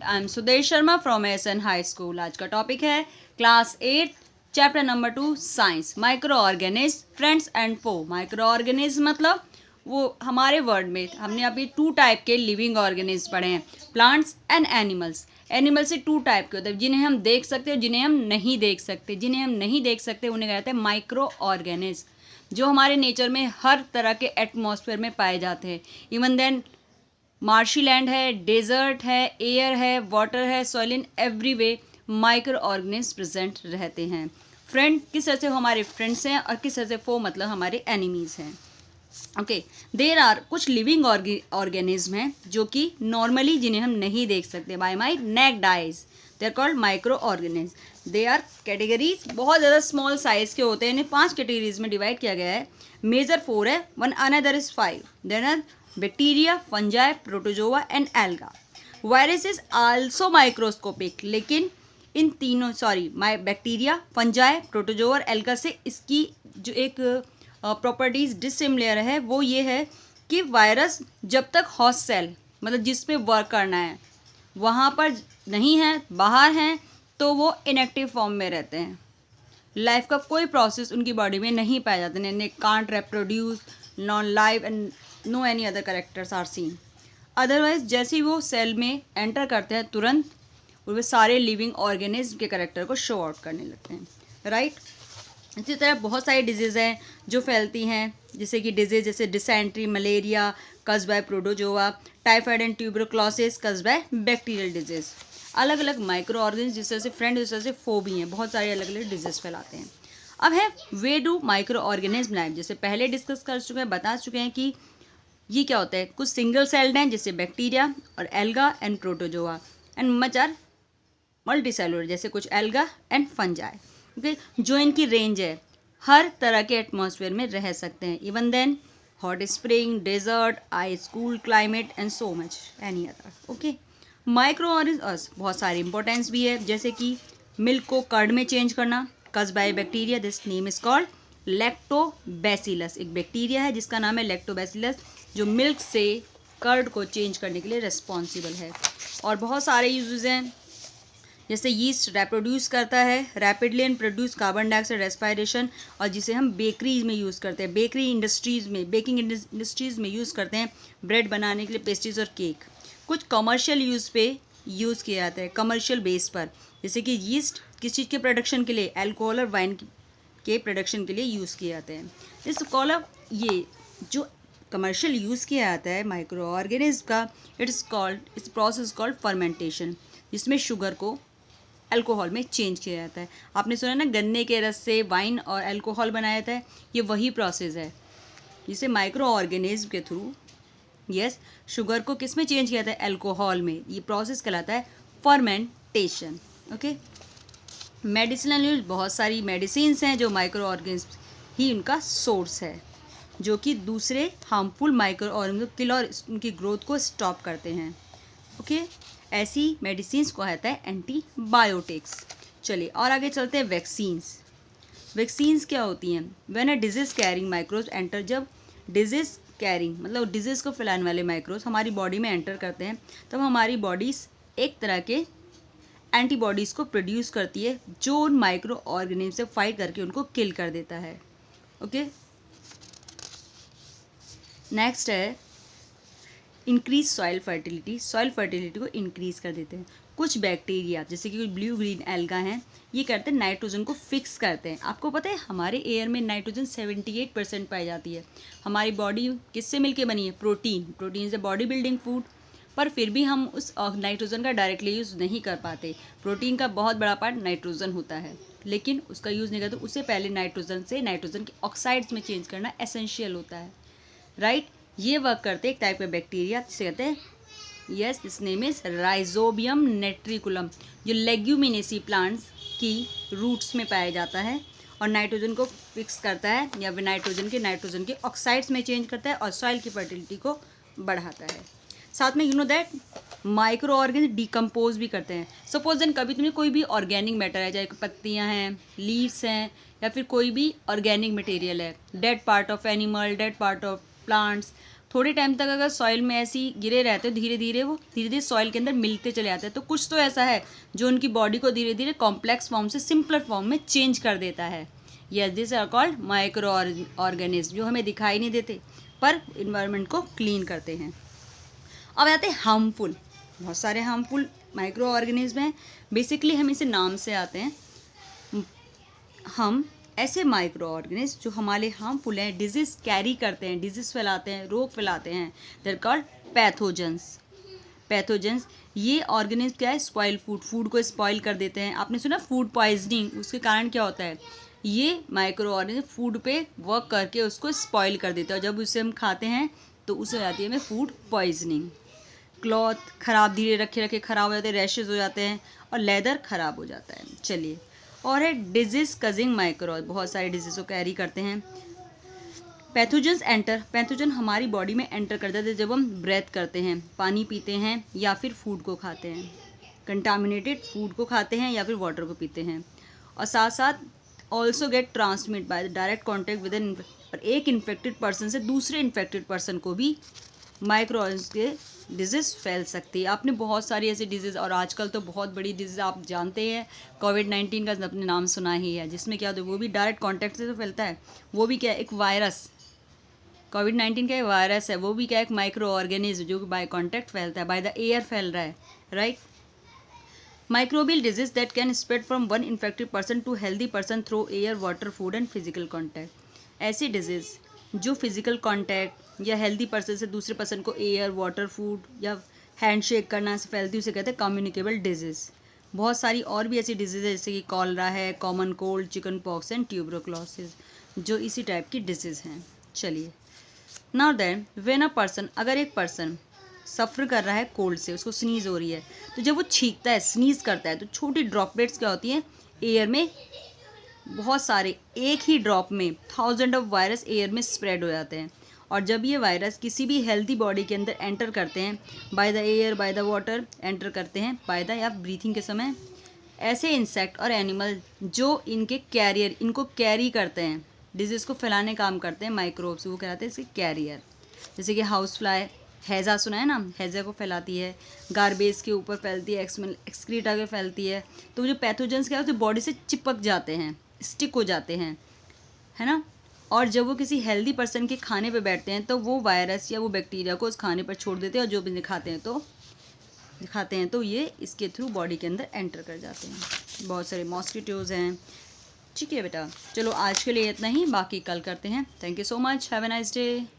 I am Sudesh Sharma from SN high school. आज का topic है class 8 chapter number 2 science microorganism friends and foe. Microorganism मतलब वो हमारे वर्ड में हमने अभी 2 टाइप के लिविंग ऑर्गेनिज्म पढ़े हैं, प्लांट्स एंड एनिमल्स। एनिमल से 2 टाइप के होते हैं, जिन्हें हम देख सकते हैं, जिन्हें हम नहीं देख सकते। जिन्हें हम नहीं देख सकते उन्हें कहते हैं माइक्रो ऑर्गेनिज्म, जो हमारे नेचर में हर तरह के एटमॉस्फेयर में पाए जाते हैं। इवन देन मार्शी लैंड है, डेजर्ट है, एयर है, वाटर है, soil, in every way micro organism present रहते हैं। फ्रेंड किस तरह से हमारे फ्रेंड्स हैं और किस तरह से फो मतलब हमारे एनिमीज हैं। ओके, देर आर कुछ लिविंग ऑर्गेनिज्म हैं जो कि नॉर्मली जिन्हें हम नहीं देख सकते by my naked eyes, they are called micro organism. They are categories, बहुत ज़्यादा स्मॉल साइज के होते हैं। इन्हें 5 कैटेगरीज में डिवाइड किया गया है। मेजर 4 है, one another is 5। Then are bacteria, fungi, protozoa and alga. Virus is also microscopic, लेकिन इन तीनों बैक्टीरिया, फंजाई, प्रोटोजोआ और एल्गा से इसकी जो एक प्रॉपर्टीज डिसिमिलर है वो ये है कि वायरस जब तक होस्ट सेल मतलब जिस पे वर्क करना है वहाँ पर नहीं है, बाहर हैं, तो वो इनएक्टिव फॉर्म में रहते हैं। लाइफ का कोई प्रोसेस उनकी बॉडी में नहीं पाया जाता है। Can't reproduce, non live and no any other characters are seen. Otherwise जैसे ही वो सेल में एंटर करते हैं तुरंत वे सारे लिविंग ऑर्गेनिज्म के कैरेक्टर को शो आउट करने लगते हैं, राइट। इसी तरह बहुत सारी डिजीज़ हैं जो फैलती हैं, जैसे कि डिजीज़ जैसे dysentery, malaria caused by protozoa, typhoid and tuberculosis caused by bacterial disease. अलग अलग माइक्रो ऑर्गेनिज्म जिस तरह से फ्रेंड जिस तरह से फो भी हैं, बहुत सारे अलग अलग डिजीज़ फैलाते हैं। अब है वे डू माइक्रो ऑर्गेनिज्म लाइव, जैसे पहले डिस्कस कर चुके हैं, बता चुके हैं कि ये क्या होता है। कुछ सिंगल सेल्ड हैं जैसे बैक्टीरिया और alga and protozoa, and much are multi cellular जैसे कुछ एल्गा एंड फंजाई। ओके, जो इनकी रेंज है हर तरह के एटमॉस्फेयर में रह सकते हैं। Even then hot spring, desert, ice, cool climate and so much any other. Okay, micro organism बहुत सारी इंपॉर्टेंस भी है, जैसे कि मिल्क को कर्ड में चेंज करना, कज by bacteria, this name is called lactobacillus. एक बैक्टीरिया है जिसका नाम है लैक्टोबैसिलस, जो मिल्क से कर्ड को चेंज करने के लिए रिस्पॉन्सिबल है। और बहुत सारे यूजेस हैं, जैसे यीस्ट रिप्रोड्यूस करता है rapidly and produce carbon dioxide respiration, और जिसे हम बेकरीज में यूज़ करते हैं, बेकरी इंडस्ट्रीज़ में, बेकिंग इंडस्ट्रीज़ में यूज़ करते हैं ब्रेड बनाने के लिए, पेस्ट्रीज और केक। कुछ कमर्शियल यूज़ पे यूज़ किया जाता है, कमर्शियल बेस पर, जैसे कि यीस्ट किस चीज़ के प्रोडक्शन के लिए, अल्कोहल और वाइन के प्रोडक्शन के लिए यूज़ किए जाते हैं। इस कॉलम ये जो कमर्शियल यूज़ किया जाता है माइक्रो ऑर्गेनिज्म का, इट्स प्रोसेस कॉल्ड फर्मेंटेशन, जिसमें शुगर को अल्कोहल में चेंज किया जाता है। आपने सुना ना गन्ने के रस से वाइन और अल्कोहल बनाया जाता है, ये वही प्रोसेस है जिसे माइक्रो ऑर्गेनिज्म के थ्रू शुगर को किस में चेंज किया जाता है, अल्कोहल में। ये प्रोसेस कहलाता है फर्मेंटेशन। ओके, मेडिसिनल यूज बहुत सारी मेडिसिन्स हैं जो माइक्रो ऑर्गेनिज्म ही उनका सोर्स है, जो कि दूसरे हार्मफुल माइक्रो ऑर्गेनिज्म को किल और उनकी ग्रोथ को स्टॉप करते हैं। ओके, ऐसी मेडिसिन्स को कहता है एंटीबायोटिक्स। चलिए और आगे चलते हैं। वैक्सीन्स। वैक्सीन्स क्या होती हैं? When a disease carrying माइक्रोज enter, जब डिजीज कैरिंग मतलब डिजीज़ को फैलाने वाले माइक्रोज हमारी बॉडी में एंटर करते हैं, तब हमारी बॉडीज़ एक तरह के एंटीबॉडीज़ को प्रोड्यूस करती है जो उन माइक्रो ऑर्गेनिज्म से फाइट करके उनको किल कर देता है। ओके, नेक्स्ट है increase soil fertility. Soil fertility को इंक्रीज कर देते हैं। कुछ बैक्टीरिया जैसे कि कुछ ब्लू ग्रीन एल्गा हैं, ये करते हैं नाइट्रोजन को फिक्स करते हैं। आपको पता है हमारे एयर में नाइट्रोजन 78% पाई जाती है। हमारी बॉडी किससे मिलके बनी है? Protein. Protein is a body building food, पर फिर भी हम उस नाइट्रोजन का डायरेक्टली यूज़ नहीं कर पाते। प्रोटीन का बहुत बड़ा पार्ट नाइट्रोजन होता है, लेकिन उसका यूज़ नहीं करते। उससे पहले नाइट्रोजन से नाइट्रोजन के ऑक्साइड्स में चेंज करना एसेंशियल होता है, राइट। ये वर्क करते एक टाइप के बैक्टीरिया जिसे कहते हैं दिस नेम इज राइजोबियम नेट्रिकुलम, जो लेग्यूमिनेसी प्लांट्स की रूट्स में पाया जाता है और नाइट्रोजन को फिक्स करता है या फिर नाइट्रोजन के ऑक्साइड्स में चेंज करता है और सॉइल की फर्टिलिटी को बढ़ाता है। साथ में you know that micro organism decompose भी करते हैं। सपोज देन कभी तुम्हें कोई भी ऑर्गेनिक मैटर है, चाहे पत्तियां हैं, लीव्स हैं, या फिर कोई भी ऑर्गेनिक मटेरियल है, dead part of animal, dead part of plants, थोड़े टाइम तक अगर सॉइल में ऐसे ही गिरे रहते हो, धीरे धीरे सॉइल के अंदर मिलते चले जाते हैं। तो कुछ तो ऐसा है जो उनकी बॉडी को धीरे धीरे कॉम्प्लेक्स फॉर्म से सिंपलर फॉर्म में चेंज कर देता है। Yes, this are called micro organism, जो हमें दिखाई नहीं देते पर इन्वायरमेंट को क्लीन करते हैं। अब आते हैं हार्मफुल। बहुत सारे हार्मफुल माइक्रो ऑर्गेनिज्म हैं। बेसिकली हम इसे नाम से आते हैं। हम ऐसे माइक्रो ऑर्गेनिज्म जो हमारे हार्मफुल हैं, डिजीज़ कैरी करते हैं, डिजीज़ फैलाते हैं, रोग फैलाते हैं, दे आर कॉल्ड पैथोजेंस। ये ऑर्गेनिज्म क्या है, स्पॉइल फूड को स्पॉइल कर देते हैं। आपने सुना फूड पॉइजनिंग, उसके कारण क्या होता है, ये माइक्रो ऑर्गेनिज्म फूड पे वर्क करके उसको स्पॉइल कर देता है। जब उसे हम खाते हैं तो उसे हो जाती है हमें फूड पॉइजनिंग। क्लॉथ खराब, धीरे रखे खराब हो जाते हैं, रैशेज हो जाते हैं और लेदर खराब हो जाता है। चलिए, और है डिजीज़ कजिंग माइक्रो, बहुत सारे डिजीज़ को कैरी करते हैं। पैथोजन हमारी बॉडी में एंटर कर जाते हैं जब हम ब्रेथ करते हैं, पानी पीते हैं या फिर फूड को खाते हैं, कंटामिनेटेड फूड को खाते हैं या फिर वाटर को पीते हैं। और साथ साथ also get transmit by the direct contact with an, और एक इन्फेक्टेड पर्सन से दूसरे इन्फेक्टेड पर्सन को भी माइक्रो के डिजीज़ फैल सकती है। आपने बहुत सारी ऐसी डिजीज़, और आजकल तो बहुत बड़ी डिजीज़ आप जानते हैं, कोविड-19 का अपने नाम सुना ही है, जिसमें क्या होता है वो भी डायरेक्ट कॉन्टैक्ट से तो फैलता है। वो भी क्या है, एक वायरस। कोविड-19 का वायरस है, वो भी क्या है, एक माइक्रो ऑर्गेनिज्म जो बाय कॉन्टैक्ट फैलता है, बाय द एयर फैल रहा है, right. Microbial disease that can spread from one infected person to healthy person through air, water, food and physical contact. ऐसी डिजीज़ जो फिजिकल कॉन्टैक्ट या हेल्दी पर्सन से दूसरे पर्सन को एयर, वाटर, फूड या हैंडशेक करना से फैलती, उसे कहते हैं कम्युनिकेबल डिजीज़। बहुत सारी और भी ऐसी डिजीज़ है जैसे कि कॉलरा है, common cold, chicken pox and tuberculosis, जो इसी टाइप की डिजीज़ हैं। चलिए, now then when a person, अगर एक पर्सन सफ़र कर रहा है कोल्ड से, उसको स्नीज़ हो रही है, तो जब वो छींकता है, स्नीज़ करता है, तो छोटी ड्रॉपलेट्स क्या होती हैं एयर में, बहुत सारे, एक ही ड्रॉप में 1000 ऑफ वायरस एयर में स्प्रेड हो जाते हैं। और जब ये वायरस किसी भी हेल्दी बॉडी के अंदर एंटर करते हैं, bye the air, by the water enter करते हैं, बाय द या ब्रीथिंग के समय, ऐसे इंसेक्ट और एनिमल जो इनके कैरियर, इनको कैरी करते हैं, डिजीज़ को फैलाने काम करते हैं, माइक्रोब्स, वो कहलाते हैं इसके कैरियर। जैसे कि हाउस फ्लाई, हैज़ा सुना है ना, हैज़ा को फैलाती है, गार्बेज के ऊपर फैलती है, एक्सक्रीटा के फैलती है। तो जो पैथोजेंस क्या होते हैं बॉडी से चिपक जाते हैं, स्टिक हो जाते हैं, है ना। और जब वो किसी हेल्दी पर्सन के खाने पे बैठते हैं तो वो वायरस या वो बैक्टीरिया को उस खाने पर छोड़ देते हैं, और जो भी दिखाते हैं तो ये इसके थ्रू बॉडी के अंदर एंटर कर जाते हैं। बहुत सारे मॉस्किटोज़ हैं। ठीक है बेटा, चलो आज के लिए इतना ही, बाकी कल करते हैं। Thank you so much, have a nice day.